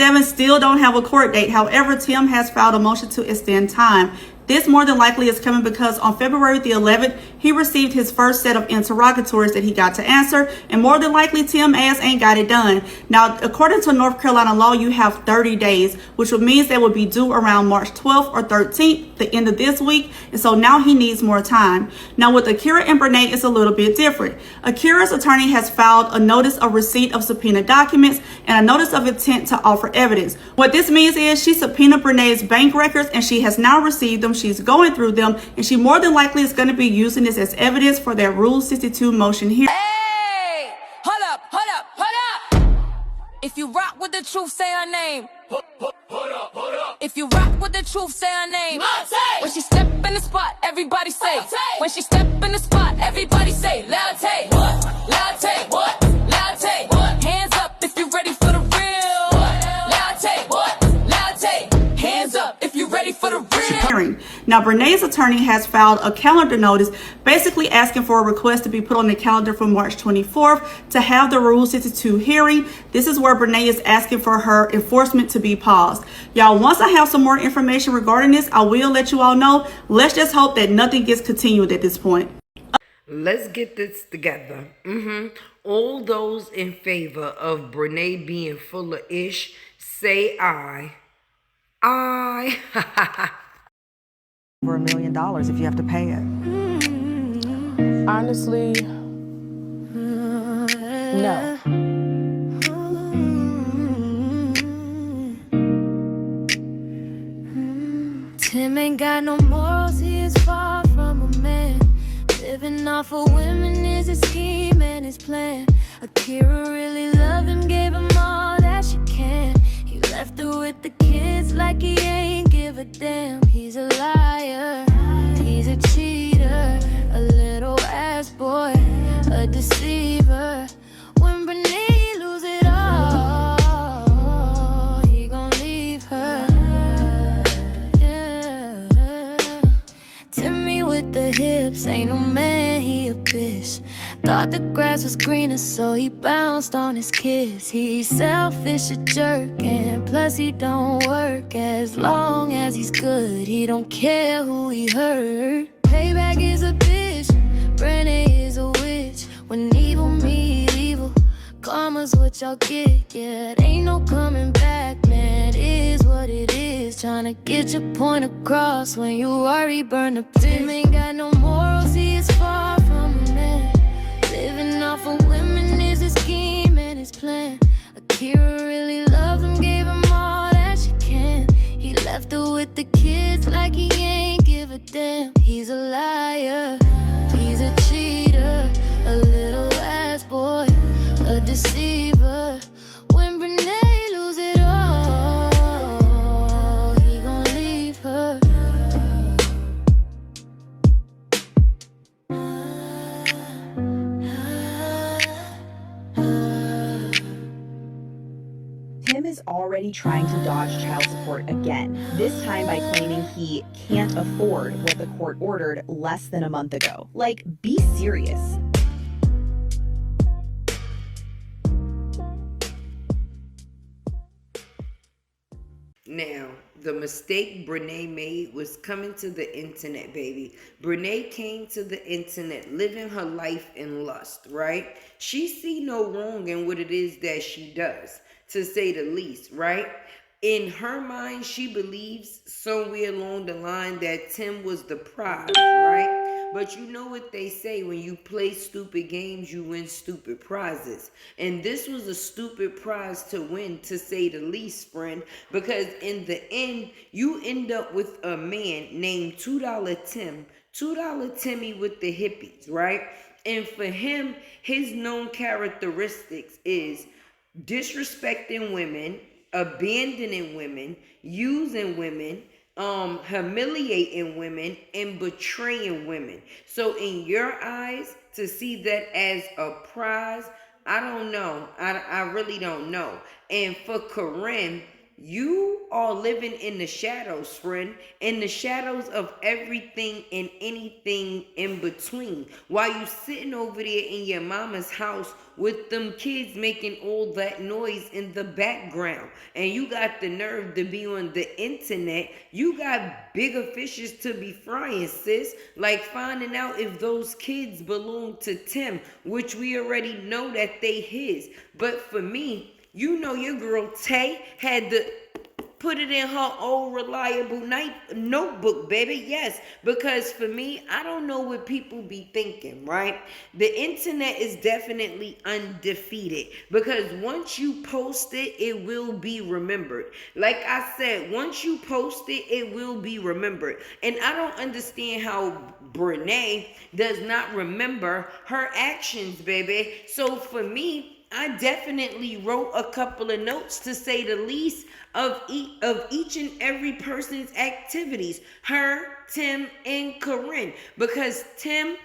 Devon still don't have a court date. However, Tim has filed a motion to extend time. This more than likely is coming because on February the 11th, he received his first set of interrogatories that he got to answer, and more than likely Tim ass ain't got it done. Now, according to North Carolina law, you have 30 days, which would mean they would be due around March 12th or 13th, the end of this week, and so now he needs more time. Now, with AKIRA and Brenay, it's a little bit different. AKIRA's attorney has filed a notice of receipt of subpoena documents and a notice of intent to offer evidence. What this means is she subpoenaed Brenay's bank records and she has now received them. She's going through them, and she more than likely is going to be using this as evidence for their Rule 62 motion here. Hey, hold up, hold up, hold up. If you rock with the truth, say her name. Hold up, hold up. If you rock with the truth, say her name. Latay. When she step in the spot, everybody say. Latay. When she step in the spot, everybody say. Latay. What? Latay. What? Latay. What? Hands up if you ready for the real. What? Latay. What? Latay. Hands up if you ready for the real. Now, Brenay's attorney has filed a calendar notice basically asking for a request to be put on the calendar for March 24th to have the Rule 62 hearing. This is where Brenay is asking for her enforcement to be paused. Y'all, once I have some more information regarding this, I will let you all know. Let's just hope that nothing gets continued at this point. Let's get this together. All those in favor of Brenay being full of ish, say aye. Aye. For $1 million if you have to pay it. Honestly, no. Tim ain't got no morals, he is far from a man. Living off of women is his scheme and his plan. AKIRA really loved him, gave him all that she can. He left her with the kids like he ain't give a damn. He's a liar, he's a cheater, a little ass boy, a deceiver. When Bnee lose it all, he gon' leave her. Yeah. Timmy with the hips, ain't no man, he a bitch. Thought the grass was greener, so he bounced on his kiss. He's selfish, a jerk, and plus he don't work. As long as he's good, he don't care who he hurt. Payback is a bitch, Brenay is a witch. When evil meet evil, karma's what y'all get. Yeah, it ain't no coming back, man, it is what it is. Tryna get your point across when you already burned the bridge. Tim ain't got no morals, he is far from a man. Living off of women is his scheme and his plan. AKIRA really loved him, gave him all that she can. He left her with the kids like he ain't give a damn. He's a liar, he's a cheater, a little ass boy, a deceiver. When Brenay lose it all, he gon' leave her. Tim is already trying to dodge child support again, this time by claiming he can't afford what the court ordered less than a month ago. Like, be serious. Now, the mistake Brenay made was coming to the internet, baby. Brenay came to the internet living her life in lust, right? She see no wrong in what it is that she does, to say the least, right? In her mind, she believes somewhere along the line that Tim was the prize, right? But you know what they say, when you play stupid games, you win stupid prizes. And this was a stupid prize to win, to say the least, friend. Because in the end, you end up with a man named $2 Tim, $2 Timmy with the hippies, right? And for him, his known characteristics is disrespecting women, abandoning women, using women, humiliating women, and betraying women. So in your eyes, to see that as a prize, I don't know. I really don't know. And for Corinne, You are living in the shadows, friend, in the shadows of everything and anything in between. While you sitting over there in your mama's house with them kids making all that noise in the background, and you got the nerve to be on the internet, you got bigger fishes to be frying, sis. Like finding out if those kids belong to Tim, which we already know that they his. But for me, you know your girl Tay had to put it in her old reliable notebook, baby. Yes, because for me, I don't know what people be thinking, right? The internet is definitely undefeated because once you post it, it will be remembered. Like I said, once you post it, it will be remembered. And I don't understand how Brenay does not remember her actions, baby. So for me, I definitely wrote a couple of notes, to say the least, of each and every person's activities. Her, Tim, and Corinne. Because Tim,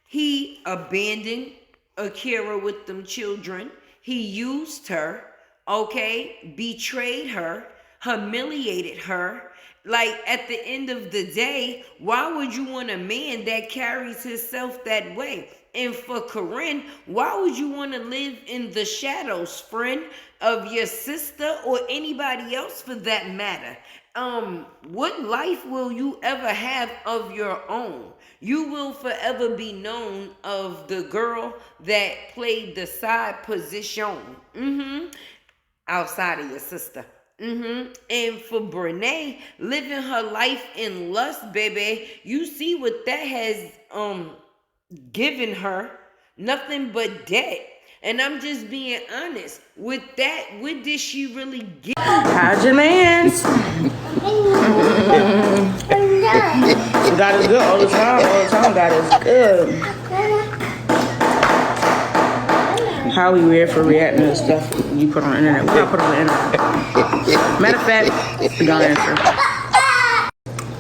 he abandoned AKIRA with them children. He used her, okay, betrayed her, humiliated her. Like, at the end of the day, why would you want a man that carries himself that way? And for Corinne, why would you want to live in the shadows, friend, of your sister or anybody else for that matter? What life will you ever have of your own? You will forever be known of the girl that played the side position, outside of your sister. And for Brenay, living her life in lust, baby, you see what that has given her. Nothing but debt. And I'm just being honest with that. What did she really get? How's your mans? God is good all the time, God is good. How we weird for reacting to stuff you put on the internet. We gotta put on the internet. Matter of fact, we gotta answer.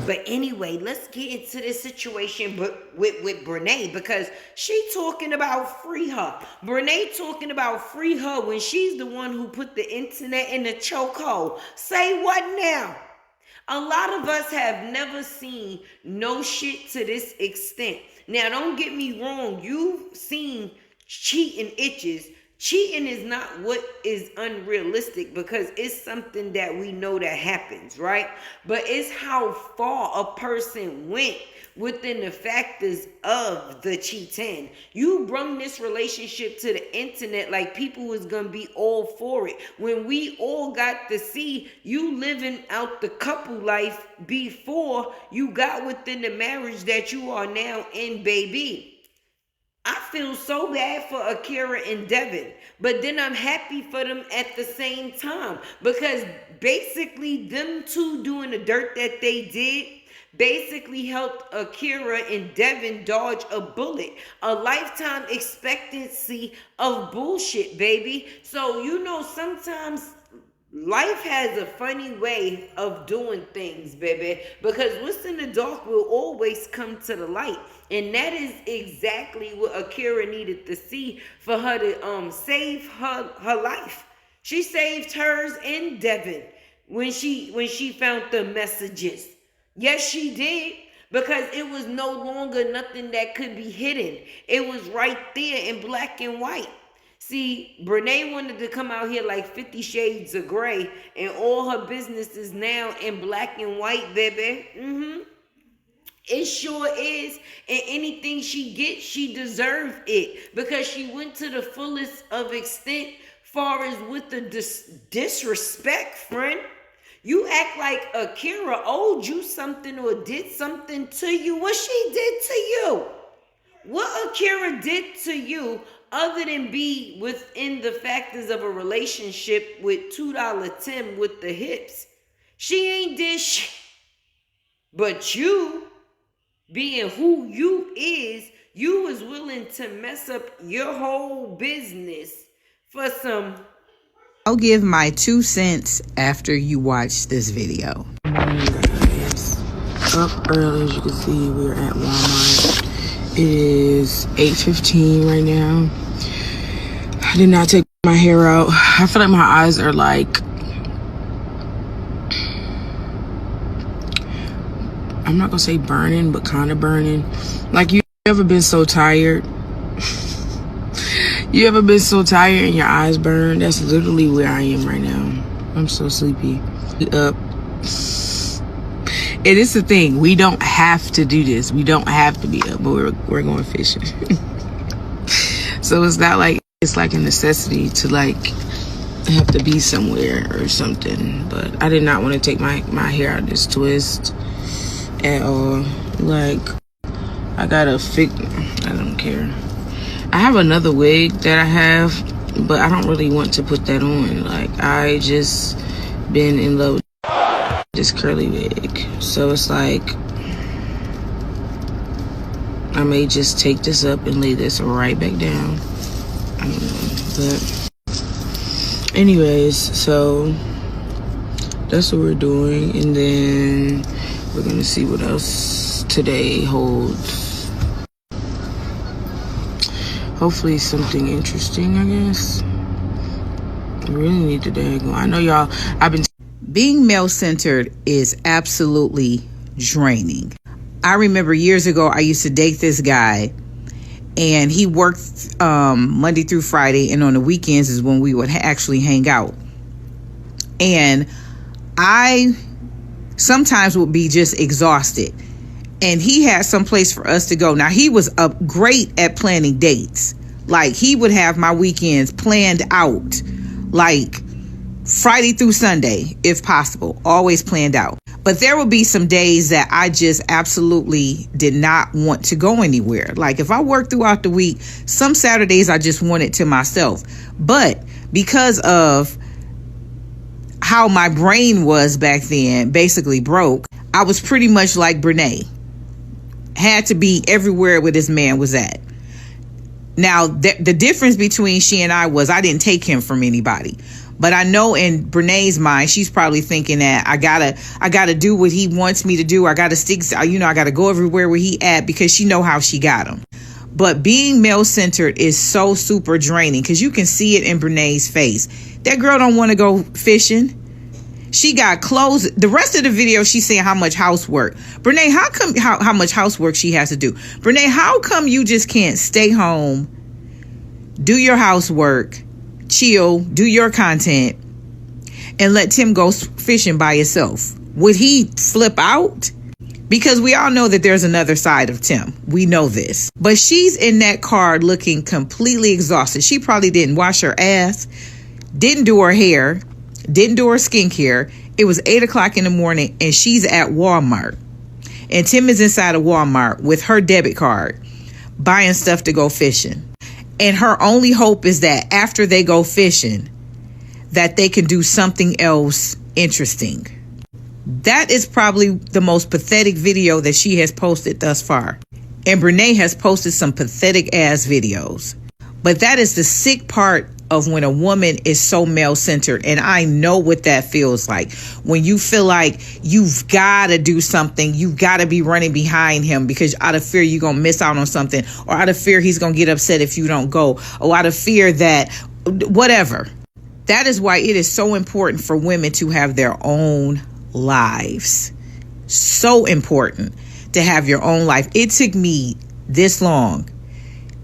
But anyway, let's get into this situation with Brenay, because she talking about free her. Brenay talking about free her when she's the one who put the internet in the chokehold. Say what now? A lot of us have never seen no shit to this extent. Now, don't get me wrong. You've seen cheating itches. Cheating is not what is unrealistic, because it's something that we know that happens, right? But it's how far a person went within the factors of the cheating. You brought this relationship to the internet like people was gonna be all for it, when we all got to see you living out the couple life before you got within the marriage that you are now in, baby. I feel so bad for AKIRA and Devon, but then I'm happy for them at the same time, because basically them two doing the dirt that they did basically helped AKIRA and Devon dodge a bullet, a lifetime expectancy of bullshit, baby. So, you know, sometimes life has a funny way of doing things, baby, because what's in the dark will always come to the light. And that is exactly what AKIRA needed to see for her to save her life. She saved hers and Devon when she found the messages. Yes, she did, because it was no longer nothing that could be hidden. It was right there in black and white. See, Brenay wanted to come out here like 50 Shades of Grey, and all her business is now in black and white, baby. It sure is. And anything she gets, she deserves it, because she went to the fullest of extent far as with the disrespect, friend. You act like AKIRA owed you something or did something to you. What she did to you? What AKIRA did to you, other than be within the factors of a relationship with $2 Tim with the hips? She ain't did shit. But you, being who you is, you was willing to mess up your whole business for some. I'll give my 2 cents after you watch this video. Up early, as you can see, we're at Walmart. It is 8:15 right now. I did not take my hair out. I feel like my eyes are like I'm not gonna say burning, but kind of burning. Like, you ever been so tired? You ever been so tired and your eyes burn? That's literally where I am right now. I'm so sleepy. Up. And it's the thing, we don't have to do this. We don't have to be up, but we're going fishing. So it's not like it's like a necessity to like have to be somewhere or something. But I did not want to take my hair out of this twist at all. Like, I gotta fix. I don't care. I have another wig that I have, but I don't really want to put that on. Like, I just been in love with this curly wig, so it's like I may just take this up and lay this right back down. I don't know, but anyways, so that's what we're doing, and then we're gonna see what else today holds. Hopefully something interesting, I guess. I really need to daggone. I know y'all, I've been Being male-centered is absolutely draining. I remember years ago, I used to date this guy, and he worked Monday through Friday, and on the weekends is when we would actually hang out. And I sometimes would be just exhausted, and he had some place for us to go. Now, he was great at planning dates. Like, he would have my weekends planned out, like Friday through Sunday, if possible, always planned out. But there would be some days that I just absolutely did not want to go anywhere. Like, if I worked throughout the week, some Saturdays I just wanted to myself. But because of how my brain was back then, basically broke, I was pretty much like Brenay. Had to be everywhere where this man was at. Now, the difference between she and I was I didn't take him from anybody. But I know in Brenay's mind, she's probably thinking that I gotta do what he wants me to do. I gotta stick, I gotta go everywhere where he at, because she know how she got him. But being male-centered is so super draining, because you can see it in Brenay's face. That girl don't want to go fishing. She got clothes. The rest of the video, she's saying how much housework. Brenay, how much housework she has to do. Brenay, how come you just can't stay home, do your housework, chill, do your content, and let Tim go fishing by himself? Would he flip out? Because we all know that there's another side of Tim. We know this. But she's in that car looking completely exhausted. She probably didn't wash her ass, didn't do her hair, didn't do her skincare. It was 8 o'clock in the morning, and she's at Walmart. And Tim is inside of Walmart with her debit card, buying stuff to go fishing. And her only hope is that after they go fishing, that they can do something else interesting. That is probably the most pathetic video that she has posted thus far. And Brenay has posted some pathetic ass videos. But that is the sick part of when a woman is so male-centered. And I know what that feels like. When you feel like you've got to do something, you've got to be running behind him because out of fear you're going to miss out on something, or out of fear he's going to get upset if you don't go, or out of fear that whatever. That is why it is so important for women to have their own lives. So important to have your own life. It took me this long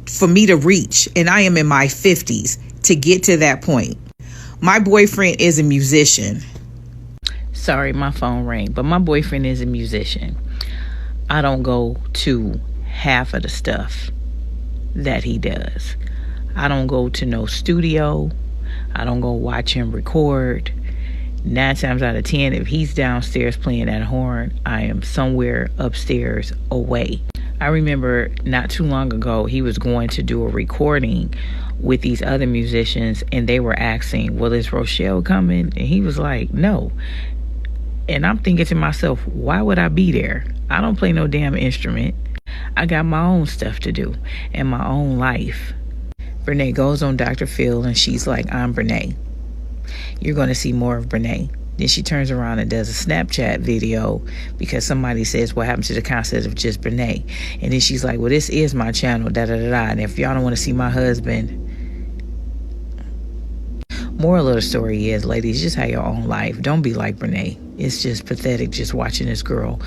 for me to reach, and I am in my 50s, to get to that point. My boyfriend is a musician. Sorry, my phone rang, but my boyfriend is a musician. I don't go to half of the stuff that he does. I don't go to no studio. I don't go watch him record. 9 times out of 10, if he's downstairs playing that horn, I am somewhere upstairs away. I remember not too long ago, he was going to do a recording with these other musicians, and they were asking, well, is Rochelle coming? And he was like, no. And I'm thinking to myself, why would I be there? I don't play no damn instrument. I got my own stuff to do and my own life. Brenay goes on Dr. Phil, and she's like, I'm Brenay. You're going to see more of Brenay. Then she turns around and does a Snapchat video because somebody says, what happened to the concept of just Brenay? And then she's like, well, this is my channel, da-da-da-da. And if y'all don't want to see my husband, moral of the story is, ladies, just have your own life. Don't be like Brenay. It's just pathetic just watching this girl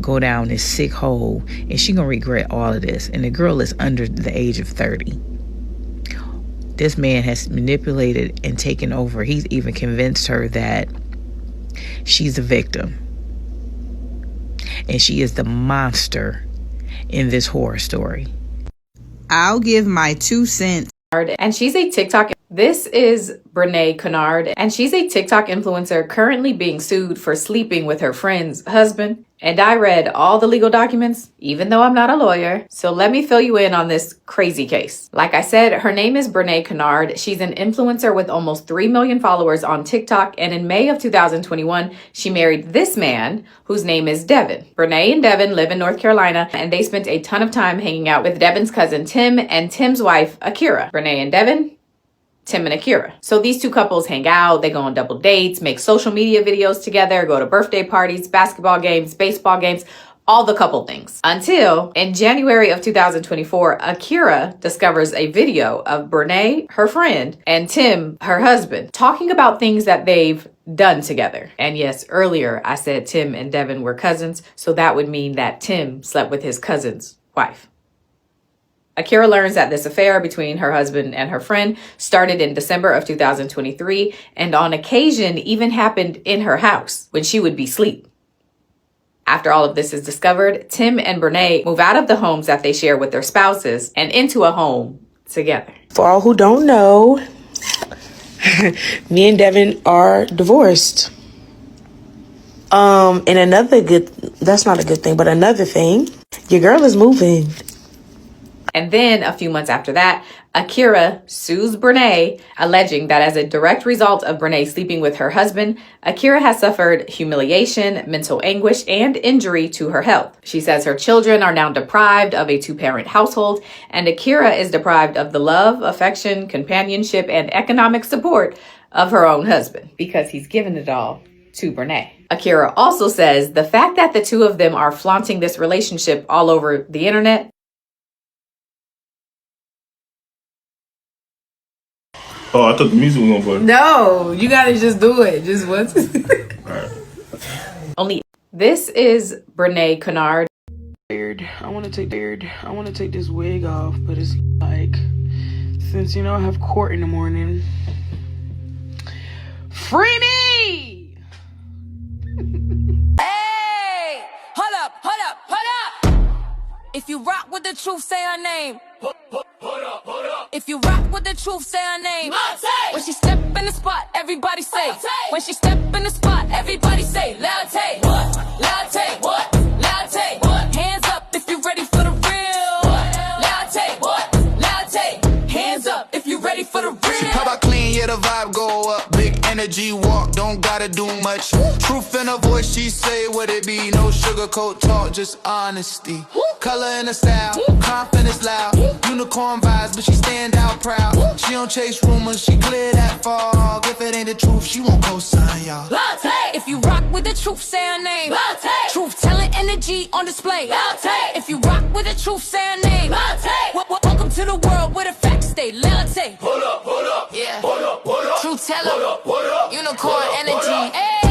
go down this sick hole, and she gonna regret all of this. And the girl is under the age of 30. This man has manipulated and taken over. He's even convinced her that she's a victim, and she is the monster in this horror story. I'll give my 2 cents. And she's a TikTok. This is Brenay Kennard, and she's a TikTok influencer currently being sued for sleeping with her friend's husband. And I read all the legal documents, even though I'm not a lawyer. So let me fill you in on this crazy case. Like I said, her name is Brenay Kennard. She's an influencer with almost 3 million followers on TikTok. And in May of 2021, she married this man whose name is Devon. Brenay and Devon live in North Carolina, and they spent a ton of time hanging out with Devon's cousin Tim and Tim's wife, AKIRA. Brenay and Devon, Tim and AKIRA. So these two couples hang out, they go on double dates, make social media videos together, go to birthday parties, basketball games, baseball games, all the couple things. Until in January of 2024, AKIRA discovers a video of Brenay, her friend, and Tim, her husband, talking about things that they've done together. And yes, earlier I said Tim and Devon were cousins, so that would mean that Tim slept with his cousin's wife. AKIRA learns that this affair between her husband and her friend started in December of 2023, and on occasion even happened in her house when she would be asleep. After all of this is discovered, Tim and Brenay move out of the homes that they share with their spouses and into a home together. For all who don't know, me and Devon are divorced. And that's not a good thing, but another thing, your girl is moving. And then a few months after that, AKIRA sues Brenay, alleging that as a direct result of Brenay sleeping with her husband, AKIRA has suffered humiliation, mental anguish, and injury to her health. She says her children are now deprived of a 2-parent household, and AKIRA is deprived of the love, affection, companionship, and economic support of her own husband because he's given it all to Brenay. AKIRA also says the fact that the two of them are flaunting this relationship all over the internet. Oh, I thought the music was gonna play. No, you gotta just do it. Just once. Only this is Brenay Kennard. I want to take this wig off, but it's like, since I have court in the morning. Free me! Hey! Hold up! If you rock with the truth, say her name. Hold up. If you rock with the truth, say her name. Latay. When she step in the spot, everybody say. Latay. When she step in the spot, everybody say. Latay. What? Latay. What? Latay. What? Hands up if you ready for the real. What? Latay. What? Latay. Hands up if you ready for the real. She pop out clean, yeah, the vibe go up. Big energy walk, don't gotta do much. Truth in her voice, she say what it be. No sugarcoat talk, just honesty. Color in her style, confidence loud. Unicorn vibes, but she stand out proud. She don't chase rumors, she clear that fog. If it ain't the truth, she won't co-sign y'all. Latay. If you rock with the truth, say her name. Latay. Truth telling energy on display. Latay. If you rock with the truth, say her name. Latay. Welcome to the world where the facts stay. Latay. Hold up. Yeah. Hold up. Truth teller. Unicorn energy. Hey.